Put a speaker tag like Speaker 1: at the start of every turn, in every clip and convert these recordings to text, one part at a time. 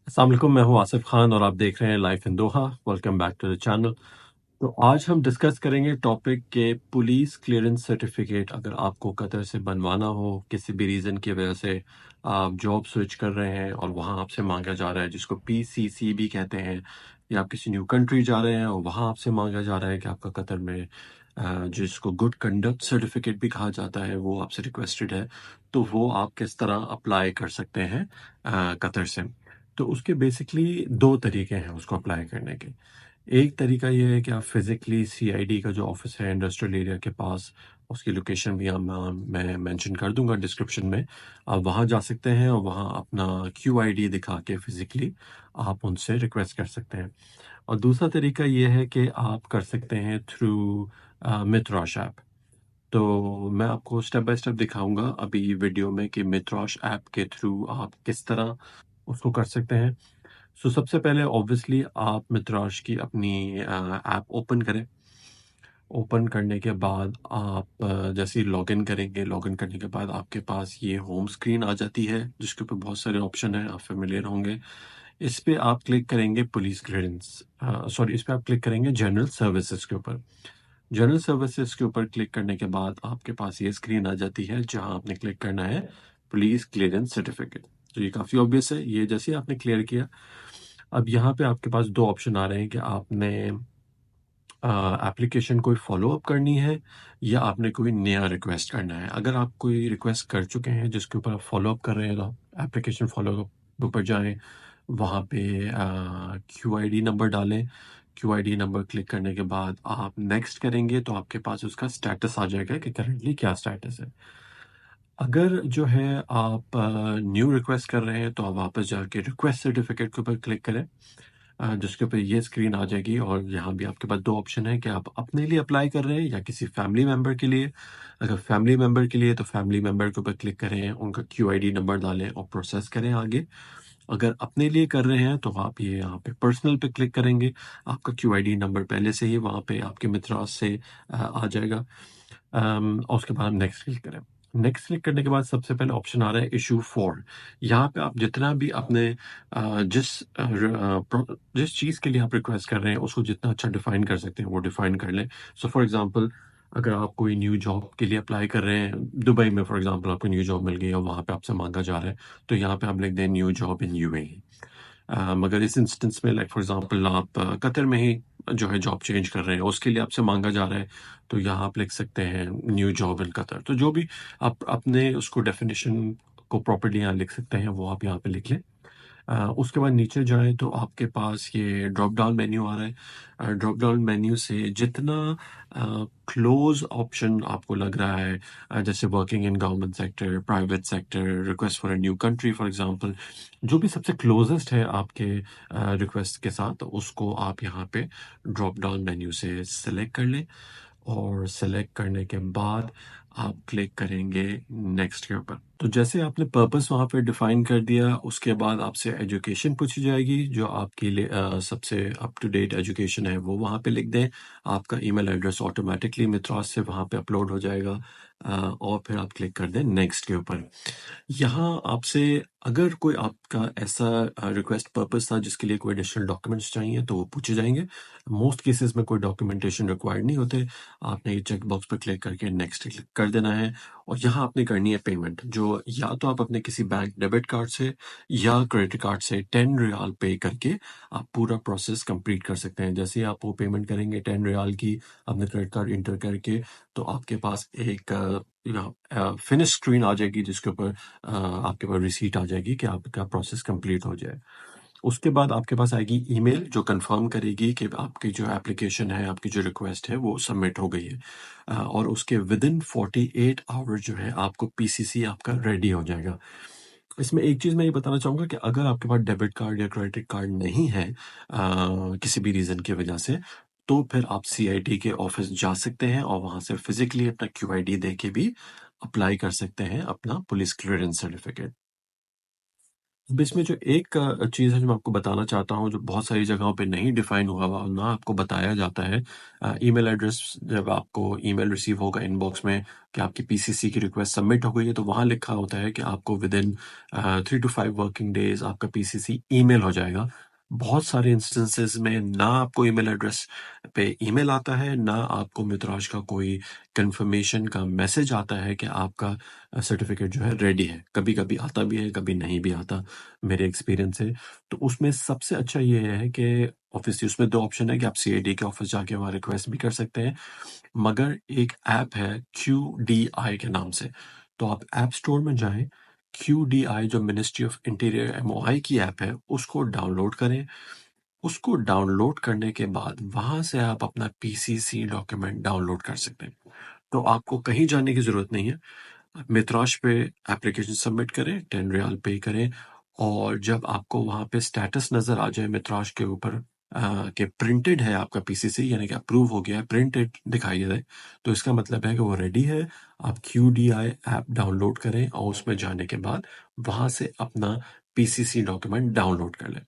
Speaker 1: अस्सलाम वालेकुम, मैं हूँ आसिफ खान और आप देख रहे हैं life in Doha. Welcome back to the channel. तो आज हम डिस्कस करेंगे टॉपिक के पुलिस क्लियरेंस सर्टिफिकेट अगर आपको कतर से बनवाना हो, किसी भी रीज़न की वजह से आप जॉब स्विच कर रहे हैं और वहाँ आपसे मांगा जा रहा है, जिसको पीसीसी भी कहते हैं, या आप किसी न्यू कंट्री जा रहे हैं और वहाँ आपसे मांगा जा रहा है कि आपका कतर में जिसको गुड कंडक्ट सर्टिफिकेट भी कहा जाता है वो आपसे रिक्वेस्टेड है। तो वो आप किस तरह अप्लाई कर सकते हैं कतर से। तो उसके बेसिकली दो तरीके हैं उसको अप्लाई करने के। एक तरीका ये है कि आप फिजिकली सीआईडी का जो ऑफिस है इंडस्ट्रियल एरिया के पास, उसकी लोकेशन भी मैं मेंशन कर दूंगा डिस्क्रिप्शन में। आप वहाँ जा सकते हैं और वहाँ अपना क्यूआईडी दिखा के फिजिकली आप उनसे रिक्वेस्ट कर सकते हैं। और दूसरा तरीका ये है कि आप कर सकते हैं थ्रू मित्राश ऐप। तो मैं आपको स्टेप बाय स्टेप दिखाऊंगा अभी वीडियो में कि मित्राश ऐप के थ्रू आप किस तरह उसको कर सकते हैं। सो सबसे पहले ऑब्वियसली आप मित्राश की अपनी ऐप ओपन करें। ओपन करने के बाद आप जैसे ही लॉगिन करेंगे, लॉगिन करने के बाद आपके पास ये होम स्क्रीन आ जाती है जिसके ऊपर बहुत सारे ऑप्शन हैं, आप फेमिलियर होंगे। इस पे आप क्लिक करेंगे पुलिस क्लियरेंस, सॉरी, इस पे आप क्लिक करेंगे जनरल सर्विसेज के ऊपर। जनरल सर्विसेज के ऊपर क्लिक करने के बाद आपके पास ये स्क्रीन आ जाती है जहां आपने क्लिक करना है पुलिस क्लियरेंस सर्टिफिकेट। तो ये काफ़ी ऑब्वियस है, ये जैसे ही आपने क्लियर किया, अब यहाँ पे आपके पास दो ऑप्शन आ रहे हैं कि आपने एप्लीकेशन कोई फॉलो अप करनी है या आपने कोई नया रिक्वेस्ट करना है। अगर आप कोई रिक्वेस्ट कर चुके हैं जिसके ऊपर आप फॉलो अप कर रहे हैं तो आप एप्लीकेशन फॉलो अप ऊपर जाएं, वहाँ पे क्यू आई डी नंबर डालें। Q I D number click करने के बाद आप नेक्स्ट करेंगे तो आपके पास उसका स्टेटस आ जाएगा कि करंटली क्या स्टेटस है। अगर जो है आप न्यू रिक्वेस्ट कर रहे हैं तो आप वापस जाके रिक्वेस्ट सर्टिफिकेट के ऊपर क्लिक करें, जिसके ऊपर ये स्क्रीन आ जाएगी और यहाँ भी आपके पास दो ऑप्शन है कि आप अपने लिए अप्लाई कर रहे हैं या किसी फैमिली मेम्बर के लिए। अगर फैमिली मेम्बर के लिए तो फैमिली मेम्बर के ऊपर क्लिक करें, उनका क्यूआईडी नंबर डालें और प्रोसेस करें आगे। अगर अपने लिए कर रहे हैं तो आप ये यहाँ पे पर्सनल पे क्लिक करेंगे, आपका क्यूआईडी नंबर पहले से ही वहाँ पे आपके मित्रास से आ जाएगा। और उसके बाद हम नेक्स्ट क्लिक करें। नेक्स्ट क्लिक करने के बाद सबसे पहले ऑप्शन आ रहा है इशू फॉर। यहाँ पे आप जितना भी अपने जिस चीज़ के लिए आप रिक्वेस्ट कर रहे हैं उसको जितना अच्छा डिफाइन कर सकते हैं वो डिफाइन कर लें। सो फॉर एग्जांपल, अगर आप कोई न्यू जॉब के लिए अप्लाई कर रहे हैं दुबई में, फॉर एग्जांपल आपको न्यू जॉब मिल गई और वहाँ पे आपसे मांगा जा रहा है, तो यहाँ पे आप लिख दें न्यू जॉब इन यूएई। मगर इस इंस्टेंस में लाइक फॉर एग्जांपल आप कतर में ही जो है जॉब चेंज कर रहे हैं, उसके लिए आपसे मांगा जा रहा है, तो यहाँ आप लिख सकते हैं न्यू जॉब इन कतर। तो जो भी आप अपने उसको डेफिनेशन को प्रॉपर्ली यहाँ लिख सकते हैं वो आप यहाँ पे लिख लें। उसके बाद नीचे जाएं तो आपके पास ये ड्रॉप डाउन मेन्यू आ रहा है। ड्रॉप डाउन मेन्यू से जितना क्लोज ऑप्शन आपको लग रहा है, जैसे working in government sector, private sector, request for a new country for example, जो भी सबसे क्लोजेस्ट है आपके रिक्वेस्ट के साथ, उसको आप यहाँ पे ड्रॉप डाउन मेन्यू से सिलेक्ट कर लें। और सेलेक्ट करने के बाद आप क्लिक करेंगे नेक्स्ट के ऊपर। तो जैसे आपने पर्पस वहाँ पे डिफाइन कर दिया, उसके बाद आपसे एजुकेशन पूछी जाएगी, जो आपके लिए सबसे अप टू डेट एजुकेशन है वो वहाँ पे लिख दें। आपका ईमेल एड्रेस ऑटोमेटिकली मित्रास से वहाँ पे अपलोड हो जाएगा। और फिर आप क्लिक कर दें नेक्स्ट के ऊपर। यहाँ आपसे अगर कोई आपका ऐसा रिक्वेस्ट पर्पस था जिसके लिए कोई एडिशनल डॉक्यूमेंट्स चाहिए तो वो पूछे जाएंगे। मोस्ट केसेस में कोई डॉक्यूमेंटेशन रिक्वायर्ड नहीं होते। आपने ये चेक बॉक्स पर क्लिक करके नेक्स्ट क्लिक कर देना है और यहाँ आपने करनी है पेमेंट, जो या तो आप अपने किसी बैंक डेबिट कार्ड से या क्रेडिट कार्ड से 10 रियाल पे करके आप पूरा प्रोसेस कंप्लीट कर सकते हैं। जैसे ही आप वो पेमेंट करेंगे 10 रियाल की अपने क्रेडिट कार्ड इंटर करके, तो आपके पास एक फिनिश स्क्रीन आ जाएगी जिसके ऊपर आपके पास रिसीट आ जाएगी कि आपका प्रोसेस कंप्लीट हो जाए। उसके बाद आपके पास आएगी ईमेल जो कंफर्म करेगी कि आपकी जो एप्लीकेशन है, आपकी जो रिक्वेस्ट है वो सबमिट हो गई है। और उसके विद इन 48 आवर जो है आपको पीसीसी आपका रेडी हो जाएगा। इसमें एक चीज़ मैं ये बताना चाहूँगा कि अगर आपके पास डेबिट कार्ड या क्रेडिट कार्ड नहीं है किसी भी रीज़न की वजह से, तो फिर आप सीआईडी के ऑफिस जा सकते हैं और वहाँ से फिजिकली अपना क्यूआईडी दे के भी अप्लाई कर सकते हैं अपना पुलिस क्लियरेंस सर्टिफिकेट। अब इसमें जो एक चीज़ है जो मैं आपको बताना चाहता हूँ, जो बहुत सारी जगहों पे नहीं डिफ़ाइन हुआ हुआ और ना आपको बताया जाता है। ईमेल एड्रेस जब आपको ईमेल रिसीव होगा इनबॉक्स में कि आपकी पीसीसी की रिक्वेस्ट सबमिट हो गई है, तो वहाँ लिखा होता है कि आपको विदिन 3 टू 5 वर्किंग डेज़ आपका पीसीसी ईमेल हो जाएगा। बहुत सारे इंस्टेंसेस में ना आपको ईमेल एड्रेस पे ईमेल आता है, ना आपको मित्राज का कोई कन्फर्मेशन का मैसेज आता है कि आपका सर्टिफ़िकेट जो है रेडी है। कभी-कभी आता भी है, कभी नहीं भी आता। मेरे एक्सपीरियंस से। तो उसमें सबसे अच्छा ये है कि ऑब्वियसली उसमें 2 ऑप्शन है कि आप सीआईडी के ऑफ़िस जाके वहाँ रिक्वेस्ट भी कर सकते हैं, मगर एक ऐप है क्यूडीआई के नाम से। तो आप ऐप स्टोर में जाएँ, क्यूडीआई जो मिनिस्ट्री ऑफ इंटीरियर एमओआई की ऐप है, उसको डाउनलोड करें। उसको डाउनलोड करने के बाद वहाँ से आप अपना पीसीसी डॉक्यूमेंट डाउनलोड कर सकते हैं। तो आपको कहीं जाने की ज़रूरत नहीं है। मित्राश पे एप्लीकेशन सबमिट करें, 10 रियाल पे करें और जब आपको वहाँ पे स्टेटस नज़र आ जाए मित्राश के ऊपर कि प्रिंटेड है आपका पीसीसी यानी कि अप्रूव हो गया है, प्रिंटेड दिखाई दे, तो इसका मतलब है कि वो रेडी है। आप क्यूडीआई ऐप डाउनलोड करें और उसमें जाने के बाद वहाँ से अपना पीसीसी डॉक्यूमेंट डाउनलोड कर लें।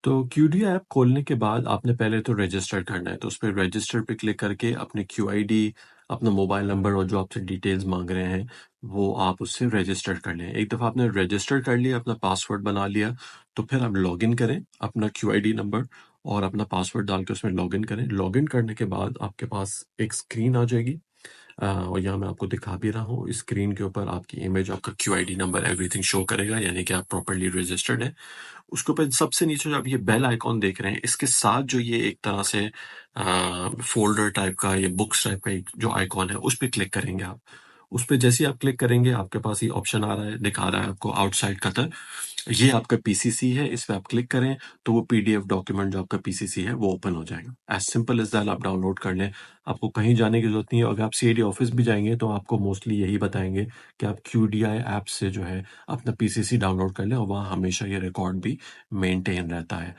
Speaker 1: तो क्यूडी ऐप खोलने के बाद आपने पहले तो रजिस्टर करना है, तो उस पे रजिस्टर पे क्लिक करके अपने क्यूआईडी, अपना मोबाइल नंबर और जो आपसे डिटेल्स मांग रहे हैं, वो आप उससे रजिस्टर कर लें। एक दफ़ा आपने रजिस्टर कर लिया, अपना पासवर्ड बना लिया, तो फिर आप लॉगिन करें, अपना क्यूआईडी नंबर और अपना पासवर्ड डाल के उसमें लॉगिन करें। लॉगिन करने के बाद आपके पास एक स्क्रीन आ जाएगी और यहाँ मैं आपको दिखा भी रहा हूँ। इस स्क्रीन के ऊपर आपकी इमेज, आपका क्यूआईडी नंबर, एवरीथिंग शो करेगा, यानी कि आप प्रॉपर्ली रजिस्टर्ड हैं। उसके ऊपर सबसे नीचे जो आप ये बेल आइकॉन देख रहे हैं, इसके साथ जो ये एक तरह से फ़ोल्डर टाइप का, ये बुक्स टाइप का एक जो आइकॉन है, उस पे क्लिक करेंगे आप। उस पे जैसे ही आप क्लिक करेंगे, आपके पास ये ऑप्शन आ रहा है, दिखा रहा है आपको आउटसाइड कतर। ये आपका पीसीसी है, इस पे आप क्लिक करें, तो वो पीडीएफ डॉक्यूमेंट जो आपका पीसीसी है, वो ओपन हो जाएगा। एज़ सिंपल एज़ दैट आप डाउनलोड कर लें। आपको कहीं जाने की ज़रूरत नहीं है। अगर आप सीआईडी ऑफ़िस भी जाएँगे, तो आपको मोस्टली यही बताएँगे कि आप क्यूडीआई ऐप से जो है, अपना पीसीसी डाउनलोड कर लें और वहाँ हमेशा ये रिकॉर्ड भी मेंटेन रहता है।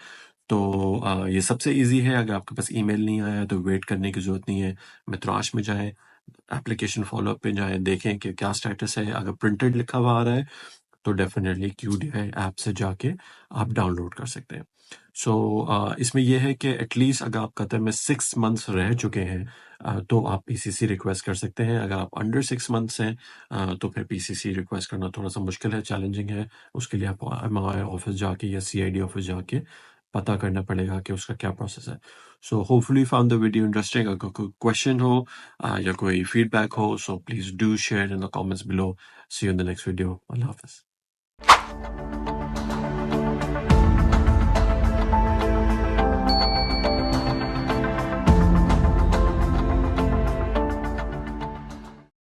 Speaker 1: तो ये सबसे ईज़ी है। अगर आपके पास ईमेल नहीं आया है तो वेट करने की ज़रूरत नहीं है। मित्राश में जाएँ, एप्लीकेशन फ़ॉलोअप पे जाएँ, देखें कि क्या स्टेटस है। अगर प्रिंटेड लिखा हुआ आ रहा है तो डेफ़िनेटली क्यूडीआई ऐप से जाके आप डाउनलोड कर सकते हैं। सो इसमें ये है कि एटलीस्ट अगर आप कतर में 6 मंथ्स रह चुके हैं तो आप पीसीसी रिक्वेस्ट कर सकते हैं। अगर आप अंडर 6 मंथ्स हैं तो फिर पीसीसी रिक्वेस्ट करना थोड़ा-सा मुश्किल है, चैलेंजिंग है। उसके लिए आपको एमओआई ऑफ़िस जाके या सीआईडी ऑफ़िस जाके पता करना पड़ेगा कि उसका क्या प्रोसेस है। So hopefully you found the video interesting. अगर कोई क्वेश्चन हो या कोई फीडबैक हो, so please do share in the comments below. See you in the next video. अल्लाह हाफ़िज़।